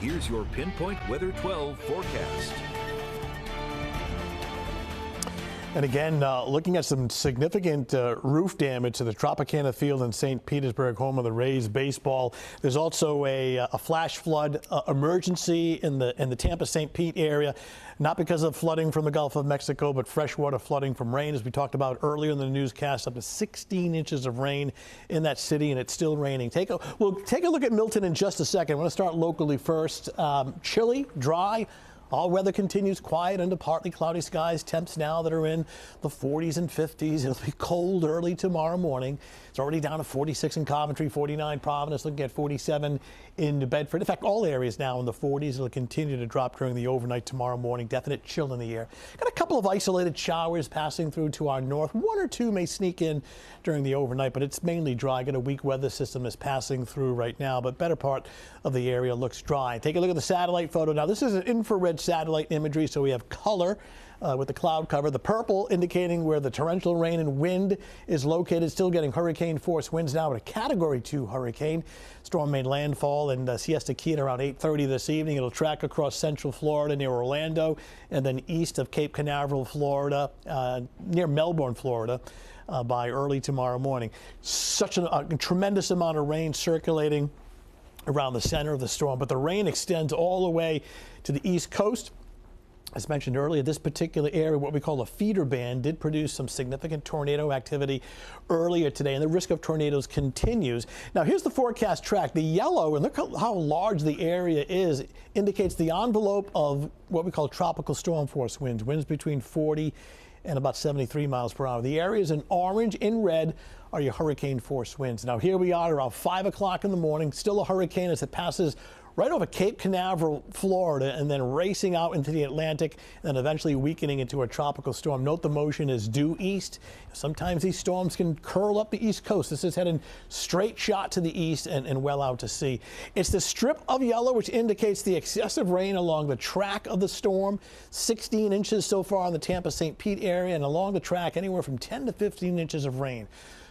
Here's your Pinpoint Weather 12 forecast. And again, looking at some significant roof damage to the Tropicana Field in St. Petersburg, home of the Rays baseball. There's also a flash flood emergency in the Tampa-St. Pete area, not because of flooding from the Gulf of Mexico, but freshwater flooding from rain, as we talked about earlier in the newscast. Up to 16 inches of rain in that city, and it's still raining. We'll take a look at Milton in just a second. I want to start locally first. Chilly, dry. All weather continues quiet under partly cloudy skies. Temps now that are in the 40s and 50s. It'll be cold early tomorrow morning. It's already down to 46 in Coventry, 49 Providence, looking at 47 in New Bedford. In fact, all areas now in the 40s. It'll continue to drop during the overnight tomorrow morning. Definite chill in the air. Got a couple of isolated showers passing through to our north. One or two may sneak in during the overnight, but it's mainly dry. Got a weak weather system that's passing through right now, but better part of the area looks dry. Take a look at the satellite photo. Now, this is an infrared satellite imagery, so we have color with the cloud cover. The purple indicating where the torrential rain and wind is located. Still getting hurricane force winds now, but a Category 2 hurricane. Storm made landfall in Siesta Key at around 8:30 this evening. It'll track across central Florida near Orlando and then east of Cape Canaveral, Florida, near Melbourne, Florida, by early tomorrow morning. Such a tremendous amount of rain circulating around the center of the storm, but the rain extends all the way to the East Coast. As mentioned earlier, this particular area, what we call a feeder band, did produce some significant tornado activity earlier today, and the risk of tornadoes continues. Now, here's the forecast track. The yellow, and look how large the area is, indicates the envelope of what we call tropical storm force winds, winds between 40 and about 73 miles per hour. The areas in orange, in red, are your hurricane force winds. Now, here we are around 5 o'clock in the morning, still a hurricane as it passes right over Cape Canaveral, Florida, and then racing out into the Atlantic, and then eventually weakening into a tropical storm. Note the motion is due east. Sometimes these storms can curl up the East Coast. This is heading straight shot to the east and well out to sea. It's the strip of yellow which indicates the excessive rain along the track of the storm. 16 inches so far in the Tampa-St. Pete area, and along the track anywhere from 10 to 15 inches of rain.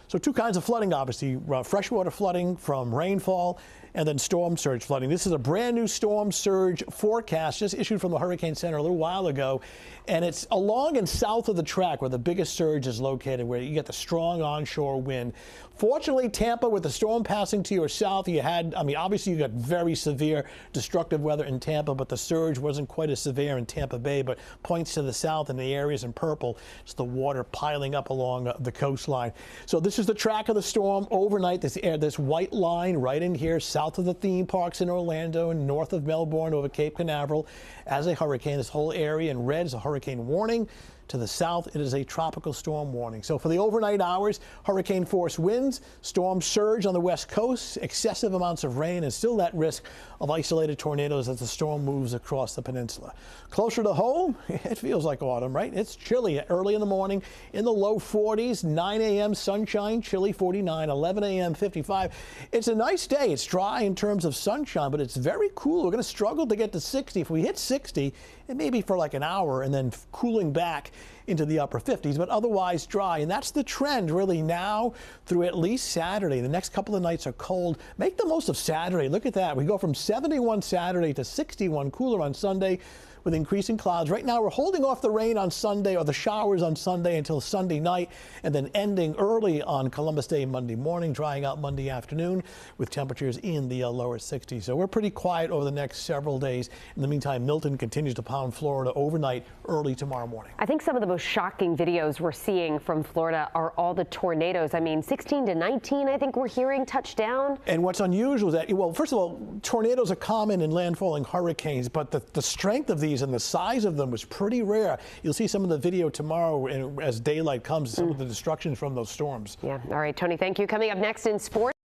So two kinds of flooding, obviously, freshwater flooding from rainfall and then storm surge flooding. This is a brand new storm surge forecast just issued from the Hurricane Center a little while ago. And it's along and south of the track where the biggest surge is located, where you get the strong onshore wind. Fortunately, Tampa, with the storm passing to your south, obviously you got very severe destructive weather in Tampa, but the surge wasn't quite as severe in Tampa Bay, but points to the south and the areas in purple, it's the water piling up along the coastline. So this is the track of the storm overnight. This white line right in here, south of the theme parks in Orlando and north of Melbourne over Cape Canaveral as a hurricane. This whole area in red is a hurricane warning. To the south, it is a tropical storm warning. So for the overnight hours, hurricane force winds, storm surge on the west coast, excessive amounts of rain, and still that risk of isolated tornadoes as the storm moves across the peninsula. Closer to home, it feels like autumn, right? It's chilly early in the morning in the low 40s, 9 a.m. sunshine, chilly 49, 11 a.m. 55. It's a nice day. It's dry in terms of sunshine, but it's very cool. We're going to struggle to get to 60. If we hit 60, it may be for like an hour and then cooling back into the upper 50s, but otherwise dry. And that's the trend really now through at least Saturday. The next couple of nights are cold. Make the most of Saturday. Look at that. We go from 71 Saturday to 61, cooler on Sunday with increasing clouds. Right now, we're holding off the rain on Sunday or the showers on Sunday until Sunday night, and then ending early on Columbus Day Monday morning, drying out Monday afternoon with temperatures in the lower 60s. So we're pretty quiet over the next several days. In the meantime, Milton continues to pound Florida overnight, early tomorrow morning. I think some of the most shocking videos we're seeing from Florida are all the tornadoes. I mean, 16 to 19, I think we're hearing touchdown. And what's unusual is that, well, first of all, tornadoes are common in landfalling hurricanes, but the strength of these and the size of them was pretty rare. You'll see some of the video tomorrow as daylight comes, some of the destruction from those storms. Yeah. All right, Tony, thank you. Coming up next in sports.